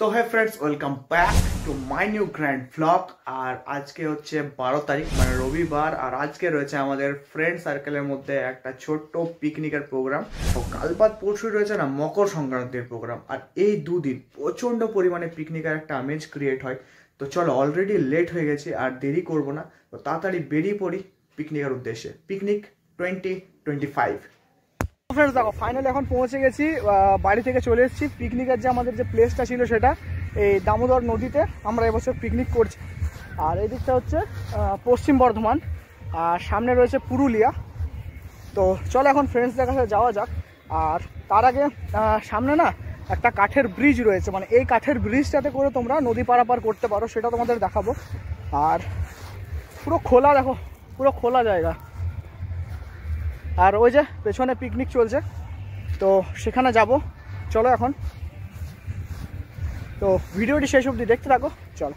তো hey friends, welcome back to my new grand vlog. আর আজকে হচ্ছে 12 তারিখ, মানে রবিবার। আর আজকে রয়েছে আমাদের ফ্রেন্ড সার্কেলের মধ্যে একটা ছোট্ট পিকনিকের প্রোগ্রাম। কাল বাদ পরশু রয়েছে না মকর সংক্রান্তির প্রোগ্রাম। আর এই দুদিন প্রচণ্ড পরিমাণে পিকনিকের একটা আমেজ ক্রিয়েট হয়। তো চলো, অলরেডি লেট হয়ে গেছি, আর দেরি করব না, তো তাড়াতাড়ি বেরিয়ে পড়ি পিকনিকের উদ্দেশ্যে। পিকনিক 2025। ফ্রেন্ডস দেখো, ফাইনালি এখন পৌঁছে গেছি, বাড়ি থেকে চলে এসেছি। পিকনিকের যে আমাদের যে প্লেসটা ছিল সেটা এই দামোদর নদীতে আমরা এবছর পিকনিক করছি। আর এই দিকটা হচ্ছে পশ্চিম বর্ধমান, আর সামনে রয়েছে পুরুলিয়া। তো চলো এখন ফ্রেন্ডসদের কাছে যাওয়া যাক। আর তার আগে সামনে না একটা কাঠের ব্রিজ রয়েছে, মানে এই কাঠের ব্রিজটাতে করে তোমরা নদী পারাপার করতে পারো, সেটা তোমাদের দেখাবো। আর পুরো খোলা, দেখো পুরো খোলা জায়গা। আর ওই যে পেছনে পিকনিক চলছে, তো সেখানে যাব। চলো এখন, তো ভিডিওটি শেষ অবধি দেখতে থাকো। চলো।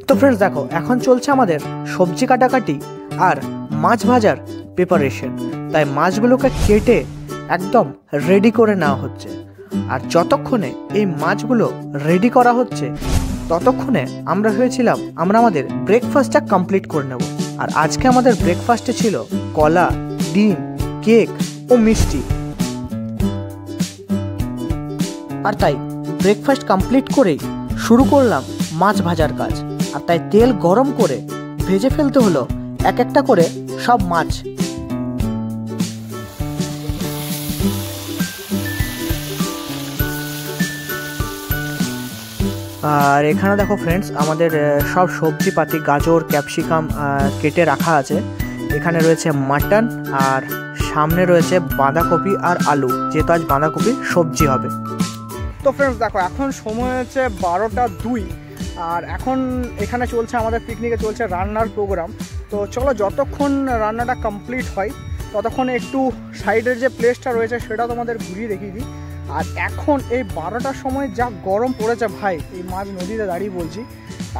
তো ফ্রেন্ডস দেখো, এখন চলছে আমাদের সবজি কাটাকাটি আর মাছ ভাজার প্রিপারেশন। তাই মাছগুলোকে কেটে একদম রেডি করে নেওয়া হচ্ছে। আর যতক্ষণে এই মাছগুলো রেডি করা হচ্ছে ততক্ষণে আমরা ভেবেছিলাম আমরা আমাদের ব্রেকফাস্টটা কমপ্লিট করে নেব। আর আজকে আমাদের ব্রেকফাস্টে ছিল কলা, ডিম, কেক ও মিষ্টি। আর তাই ব্রেকফাস্ট কমপ্লিট করেই শুরু করলাম মাছ ভাজার কাজ। আর তাই তেল গরম করে ভেজে ফেলতে হলো এক একটা করে সব মাছ। আর এখানে দেখো ফ্রেন্ডস, আমাদের সব সবজিপাতি গাজর, ক্যাপসিকাম কেটে রাখা আছে। এখানে রয়েছে মাটন, আর সামনে রয়েছে বাঁধাকপি আর আলু, যেহেতু আজ বাঁধাকপির সবজি হবে। তো ফ্রেন্ডস দেখো, এখন সময় হচ্ছে 12টা 2, আর এখন এখানে চলছে আমাদের পিকনিকে চলছে রান্নার প্রোগ্রাম। তো চলো, যতক্ষণ রান্নাটা কমপ্লিট হয় ততক্ষণ একটু সাইডের যে প্লেসটা রয়েছে সেটা তোমাদের ঘুরিয়ে দেখিয়ে দিই। আর এখন এই 12টার সময় যা গরম পড়েছে ভাই, এই মাঝ নদীতে দাঁড়িয়ে বলছি,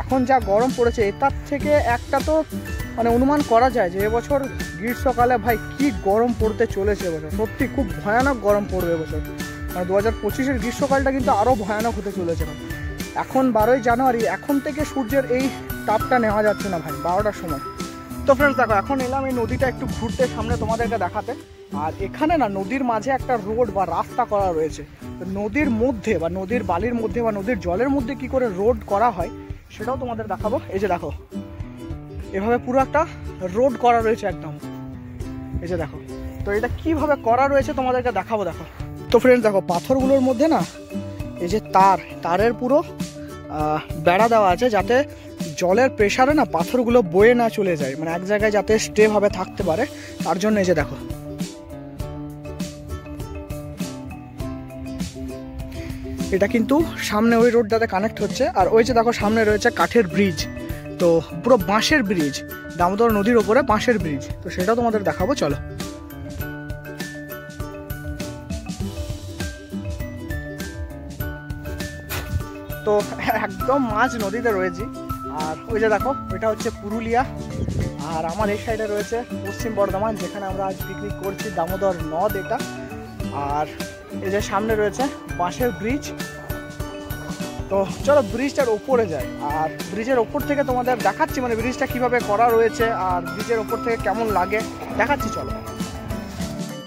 এখন যা গরম পড়েছে এটার থেকে একটা তো মানে অনুমান করা যায় যে এবছর গ্রীষ্মকালে ভাই কি গরম পড়তে চলেছে এবছর। সত্যি খুব ভয়ানক গরম পড়বে এবছর। মানে 2025-এর গ্রীষ্মকালটা কিন্তু আরও ভয়ানক হতে চলেছে। এখন 12ই জানুয়ারি, এখন থেকে সূর্যের এই তাপটা নেওয়া যাচ্ছে না ভাই 12টার সময়। তো ফ্রেন্ডস দেখো, এখন এলাম এই নদীটা একটু ঘুরতে, সামনে তোমাদেরকে দেখাতে। আর এখানে না নদীর মাঝে একটা রোড বা রাস্তা করা রয়েছে। নদীর মধ্যে বা নদীর বালির মধ্যে বা নদীর জলের মধ্যে কি করে রোড করা হয় সেটাও তোমাদের দেখাবো। এই যে দেখো, এভাবে পুরো একটা রোড করা রয়েছে একদম। এই যে দেখো, তো এটা কিভাবে করা রয়েছে তোমাদেরকে দেখাবো। দেখো তো ফ্রেন্ডস দেখো, পাথরগুলোর মধ্যে না এই যে তারের পুরো বেড়া দেওয়া আছে, যাতে জলের প্রেসারে না পাথরগুলো বয়ে না চলে যায়, মানে এক জায়গায় যাতে স্টে ভাবে থাকতে পারে, তার জন্য। এই যে দেখো, এটা কিন্তু সামনে ওই রোডটাতে কানেক্ট হচ্ছে। আর ওই যে দেখো, সামনে রয়েছে কাঠের ব্রিজ, তো পুরো বাঁশের ব্রিজ, দামোদর নদীর ওপরে বাঁশের ব্রিজ। তো সেটাও তোমাদের দেখাবো, চলো। তো একদম মাঝ নদীতে রয়েছি। আর ওই যে দেখো, এটা হচ্ছে পুরুলিয়া, আর আমার এই সাইডে রয়েছে পশ্চিম বর্ধমান, যেখানে আমরা আজ পিকনিক করছি, দামোদর নদ এটা। আর এই যে সামনে রয়েছে বাঁশের ব্রিজ। তো চলো ব্রিজটার ওপরে যাই, আর ব্রিজের ওপর থেকে তোমাদের দেখাচ্ছি মানে ব্রিজটা কিভাবে করা রয়েছে আর ব্রিজের ওপর থেকে কেমন লাগে দেখাচ্ছি, চলো।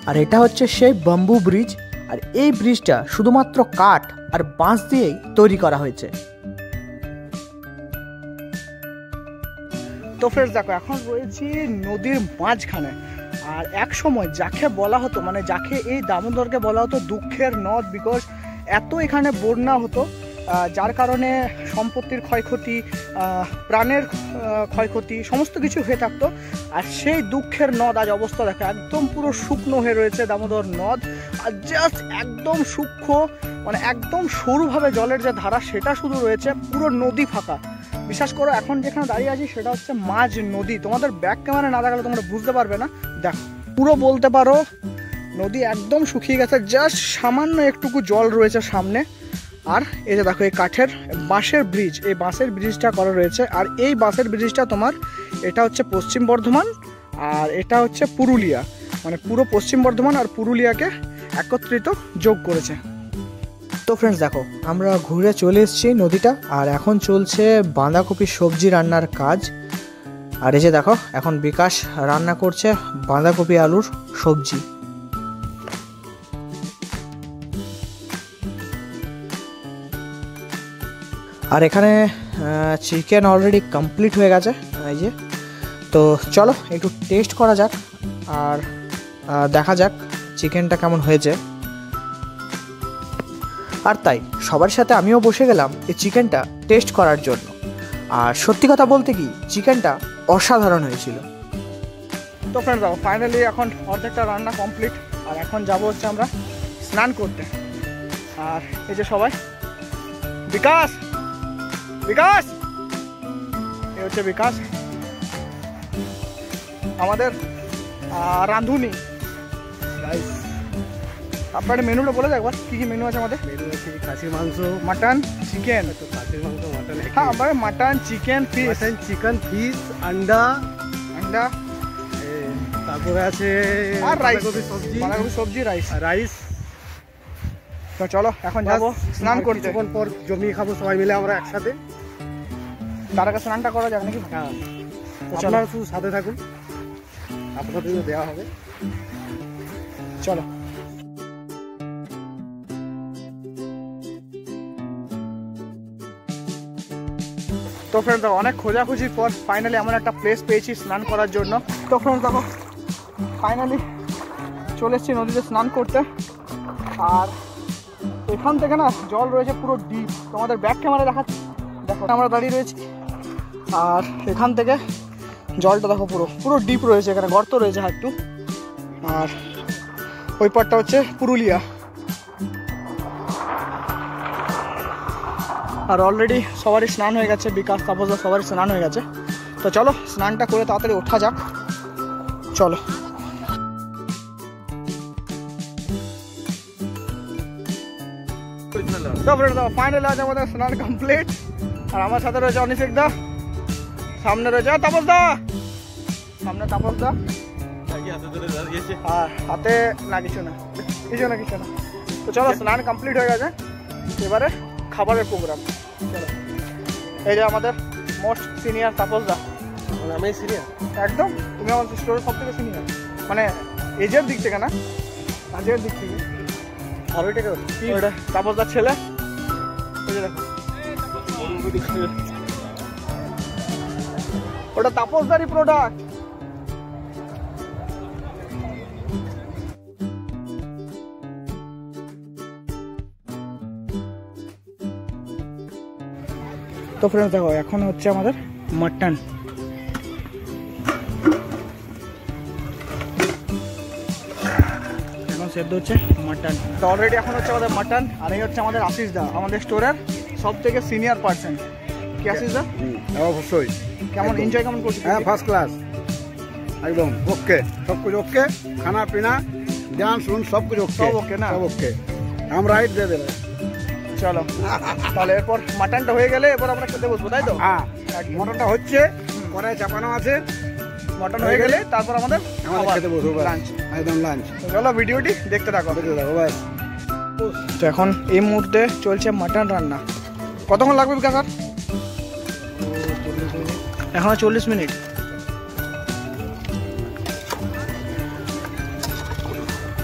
আর এটা হচ্ছে সেই বাম্বু ব্রিজ, আর এই ব্রিজটা শুধুমাত্র কাঠ আর বাঁশ দিয়েই তৈরি করা হয়েছে। তো ফ্রেন্ডস দেখো, এখন রয়েছি নদীর মাঝখানে। আর এক সময় যাকে বলা হতো, মানে যাকে এই দামোদরকে বলা হতো দুঃখের নদ, বিকজ এত এখানে বন্যা হতো, যার কারণে সম্পত্তির ক্ষয়ক্ষতি, প্রাণের ক্ষয়ক্ষতি, সমস্ত কিছু হয়ে থাকতো। আর সেই দুঃখের নদ আজ অবস্থা দেখো, একদম পুরো শুকনো হয়ে রয়েছে দামোদর নদ। আর জাস্ট একদম সূক্ষ্ম, মানে একদম সরুভাবে জলের যে ধারা সেটা শুধু রয়েছে, পুরো নদী ফাঁকা। বিশ্বাস করো, এখন যেখানে দাঁড়িয়ে আছি সেটা হচ্ছে মাঝ নদী। তোমাদের ব্যাক ক্যামেরা না দেখালে তোমরা বুঝতে পারবে না। দেখো, পুরো বলতে পারো নদী একদম শুকিয়ে গেছে, জাস্ট সামান্য একটুকু জল রয়েছে সামনে। আর এই যে দেখো, এই কাঠের বাঁশের ব্রিজ, এই বাঁশের ব্রিজটা করা রয়েছে। আর এই বাঁশের ব্রিজটা তোমার, এটা হচ্ছে পশ্চিম বর্ধমান আর এটা হচ্ছে পুরুলিয়া, মানে পুরো পশ্চিম বর্ধমান আর পুরুলিয়াকে একত্রিত যোগ করেছে। তো ফ্রেন্ডস দেখো, আমরা ঘুরে চলে এসেছি নদীটা, আর এখন চলছে বাঁধাকপির সবজি রান্নার কাজ। আর এই যে দেখো, এখন বিকাশ রান্না করছে বাঁধাকপি আলুর সবজি। আর এখানে চিকেন অলরেডি কমপ্লিট হয়ে গেছে, এই যে। তো চলো একটু টেস্ট করা যাক, আর দেখা যাক চিকেনটা কেমন হয়েছে। আর তাই সবার সাথে আমিও বসে গেলাম এই চিকেনটা টেস্ট করার জন্য। আর সত্যি কথা বলতে কি, চিকেনটা অসাধারণ হয়েছিল। তো ফ্রেন্ডস দেখো, ফাইনালি এখন অর্ধেকটা রান্না কমপ্লিট, আর এখন যাব হচ্ছে আমরা স্নান করতে। আর এই যে সবাই, বিকাশ বিকাশ এই হচ্ছে বিকাশ, আমাদের রাঁধুনি। আপনার মেনুটা বলে দেয় একবার, কী কী মেনু আছে আমাদের? মেনু আছে খাসির মাংস, মাটন, চিকেন। তো খাসির মাংস, মাটন, হ্যাঁ আমার mutton, chicken, fish. Mutton, chicken, fish, আন্ডা, তারপরে আছে আর রাইস, বাঁধাকপি সবজি, বাঁধাকপি সবজি, রাইস। রাইস। তো চলো এখন যাবো স্নান করতে। কিছুক্ষণ পর জমিয়ে খাবো সবাই মিলে আমরা একসাথে। তার আগে স্নানটা করা যাবে নাকি? হ্যাঁ, তো চলো। আপনারা শুধু সাথে থাকুন, আপনাদের দেওয়া হবে। চলো। তো ফ্রেন্ডস দেখো, অনেক খোঁজাখুঁজির পর ফাইনালি আমরা একটা প্লেস পেয়েছি স্নান করার জন্য। তো ফ্রেন্ডস দেখো, ফাইনালি চলে এসেছি নদীতে স্নান করতে। আর এখান থেকে না জল রয়েছে পুরো ডিপ, তোমাদের ব্যাক ক্যামেরা দেখাচ্ছি। দেখো আমরা দাঁড়িয়ে রয়েছি, আর এখান থেকে জলটা দেখো পুরো পুরো ডিপ রয়েছে, এখানে গর্ত রয়েছে একটু। আর ওই পারটা হচ্ছে পুরুলিয়া। আর অলরেডি সবারই স্নান হয়ে গেছে, বিকাশ, তাপসদা সবারই স্নান হয়ে গেছে। তো চলো স্নানটা করে তাড়াতাড়ি ওঠা যাক, চলো। তো ফাইনাল আজ আমাদের স্নান কমপ্লিট। আর আমার সাথে রয়েছে অনিশেখ দা, সামনে রয়েছে তাপস দা, সামনে তাপস দা, আর হাতে না কিছু না, কিছু না কিছু না। তো চলো স্নান কমপ্লিট হয়ে গেছে, এবারে খাবারের প্রোগ্রাম। চলো, এই যে আমাদের মোস্ট সিনিয়র তাপস দা। আমি সিনিয়র একদম, তুমি আমার স্টোরের সব থেকে সিনিয়র, মানে এজের দিক থেকে না, কাজের দিক থেকে। আর ওইটা কেউ ওইটা তাপস দার ছেলে, এই যে দেখো ওটা তাপস দারই প্রোডাক্ট। তো ফ্রেন্ডস দেখো, এখন হচ্ছে আমাদের মাটন। এখন সেদ্ধ হচ্ছে মাটন। তো অলরেডি এখন হচ্ছে আমাদের মাটন। আর এই হচ্ছে আমাদের আশিস দা, আমাদের স্টোরের সব থেকে সিনিয়র পার্সন। কি আশিস দা, অবশ্যই কেমন এনজয় কেমন করছি? হ্যাঁ, ফার্স্ট ক্লাস একদম ওকে, সব কিছু ওকে, খানা পিনা, ডান্স শুন সব কিছু ওকে, সব ওকে না? সব ওকে, हम রাইট দিয়ে দেবে। চলো তাহলে এরপর মাটনটা হয়ে গেলে এবার আমরা খেতে বসবো, তাই তো? হ্যাঁ, মটনটা হচ্ছে, কড়াই চাপানো আছে, মটন হয়ে গেলে তারপর আমাদের খেতে বসবো, লাঞ্চ। একদম লাঞ্চ। চলো ভিডিওটি দেখতে থাকো। বাস। তো এখন এই মুহূর্তে চলছে মাটন রান্না। কতক্ষণ লাগবে বিকাশ স্যার? এখনো 40 মিনিট।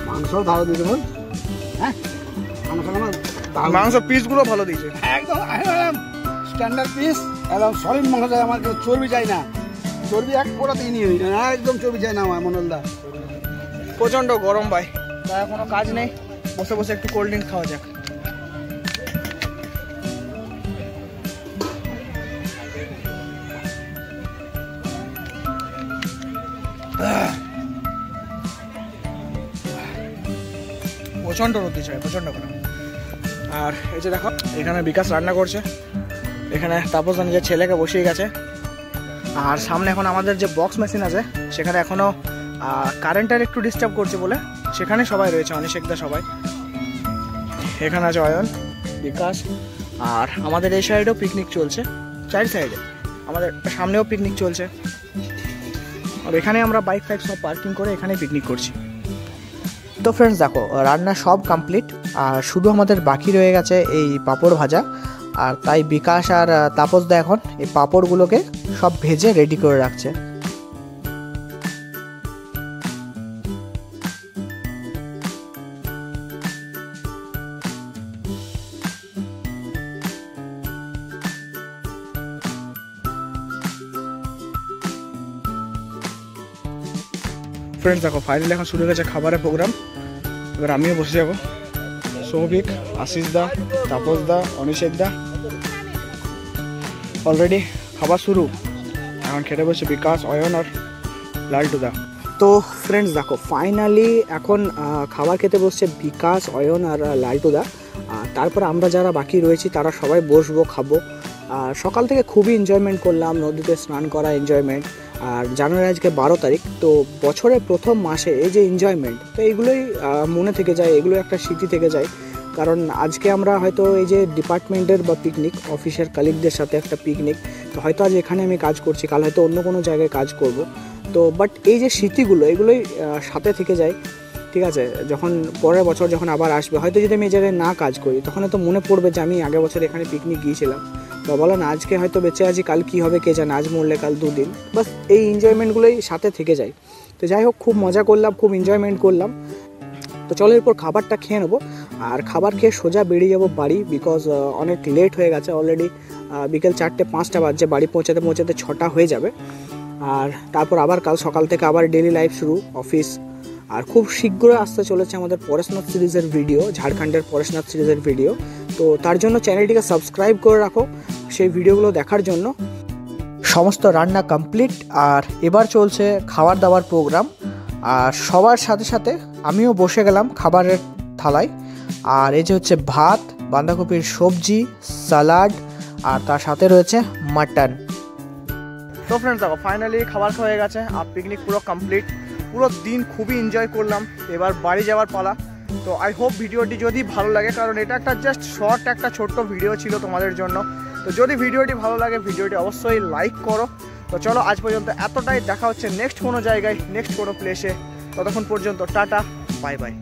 মাংস ভালো দিয়ে দেবো। হ্যাঁ, মাংস পিসগুলো ভালো দিয়েছে, একদম স্ট্যান্ডার্ড পিস, একদম সলিড মাংস চাই আমার, চর্বি চাই না, চর্বি এক ফোঁটাতেই নিয়ে নিই না, একদম চর্বি চাই না আমার মনোলদা। প্রচণ্ড গরম ভাই, তাই কোনো কাজ নেই, বসে বসে একটু কোল্ড ড্রিঙ্ক খাওয়া যাক। প্রচণ্ড রোদ দিচ্ছে, প্রচণ্ড গরম। আর এই যে দেখো, এখানে বিকাশ রান্না করছে, এখানে তাপস নিজের ছেলেকে বসিয়ে গেছে। আর সামনে এখন আমাদের যে বক্স মেশিন আছে, সেখানে এখনও কারেন্টের একটু ডিস্টার্ব করছে বলে সেখানে সবাই রয়েছে, অনিশেখদা সবাই। এখানে আছে অয়ন, বিকাশ, আর আমাদের এই সাইডেও পিকনিক চলছে, চারি সাইডে আমাদের সামনেও পিকনিক চলছে। আর এখানে আমরা বাইক ফাইক সব পার্কিং করে এখানেই পিকনিক করছি। তো ফ্রেন্ডস দেখো, রান্না সব কমপ্লিট। আর শুধু আমাদের বাকি রয়ে গেছে এই পাঁপড় ভাজা। আর তাই বিকাশ আর তাপসদা এখন এই পাঁপড়গুলোকে সব ভেজে রেডি করে রাখছে। ফ্রেন্ডস দেখো ফাইনালি এখন শুরু হয়ে গেছে খাবারের প্রোগ্রাম। এবার আমিও বসে যাবো। সৌভিক, আশিস দা, তাপস দা, অনিশেখ দা অলরেডি খাবার শুরু। এখন খেতে বসে বিকাশ, অয়ন আর লালটু দা। তো ফ্রেন্ডস দেখো ফাইনালি এখন খাবার খেতে বসছে বিকাশ, অয়ন আর লালটুদা। তারপর আমরা যারা বাকি রয়েছি তারা সবাই বসবো, খাবো। আর সকাল থেকে খুবই এনজয়মেন্ট করলাম, নদীতে স্নান করা এনজয়মেন্ট। আর জানুয়ারি আজকে 12 তারিখ, তো বছরের প্রথম মাসে এই যে এনজয়মেন্ট, তো এগুলোই মনে থেকে যায়, এগুলো একটা স্মৃতি থেকে যায়। কারণ আজকে আমরা হয়তো এই যে ডিপার্টমেন্টের বা পিকনিক, অফিসের কালিগদের সাথে একটা পিকনিক, তো হয়তো আজ এখানে আমি কাজ করছি, কাল হয়তো অন্য কোনো জায়গায় কাজ করব। তো বাট এই যে স্মৃতিগুলো এগুলোই সাথে থেকে যায়, ঠিক আছে। যখন পরের বছর যখন আবার আসবে, হয়তো যদি আমি এই জায়গায় না কাজ করি তখন হয়তো মনে পড়বে যে আমি আগের বছর এখানে পিকনিক গিয়েছিলাম। বা বলো না, আজকে হয়তো বেঁচে আছি, কাল কী হবে কে জানে, আজ মরলে কাল দুদিন, বাস এই এনজয়মেন্টগুলোই সাথে থেকে যায়। তো যাই হোক, খুব মজা করলাম, খুব এনজয়মেন্ট করলাম। তো চলো এরপর খাবারটা খেয়ে নেবো, আর খাবার খেয়ে সোজা বেরিয়ে যাবো বাড়ি, বিকজ অনেক লেট হয়ে গেছে অলরেডি। বিকেল 4-5টা বাজছে, বাড়ি পৌঁছাতে 6টা হয়ে যাবে। আর তারপর আবার কাল সকাল থেকে আবার ডেলি লাইফ শুরু, অফিস। আর খুব শীঘ্রই আসতে চলেছে আমাদের পরেশনাথ সিরিজের ভিডিও, ঝাড়খণ্ডের পরেশনাথ সিরিজের ভিডিও। তো তার জন্য চ্যানেলটিকে সাবস্ক্রাইব করে রাখো সেই ভিডিওগুলো দেখার জন্য। সমস্ত রান্না কমপ্লিট, আর এবার চলছে খাবার দাবার প্রোগ্রাম। আর সবার সাথে সাথে আমিও বসে গেলাম খাবারের থালায়। আর এই যে হচ্ছে ভাত, বাঁধাকপির সবজি, সালাড, আর তার সাথে রয়েছে মাটন। তো ফ্রেন্ডস দেখো ফাইনালি খাবার খাওয়া হয়ে গেছে, আর পিকনিক পুরো কমপ্লিট। পুরো দিন খুবই এনজয় করলাম, এবার বাড়ি যাওয়ার পালা। তো আই হোপ ভিডিওটি যদি ভালো লাগে, কারণ এটা একটা জাস্ট শর্ট একটা ছোট্ট ভিডিও ছিল তোমাদের জন্য। তো যদি ভিডিওটি ভালো লাগে ভিডিওটি অবশ্যই লাইক করো। তো চলো আজ পর্যন্ত এতটাই, দেখা হচ্ছে নেক্সট কোনো জায়গায়, নেক্সট কোনো প্লেসে। ততক্ষণ পর্যন্ত টাটা, বাই বাই।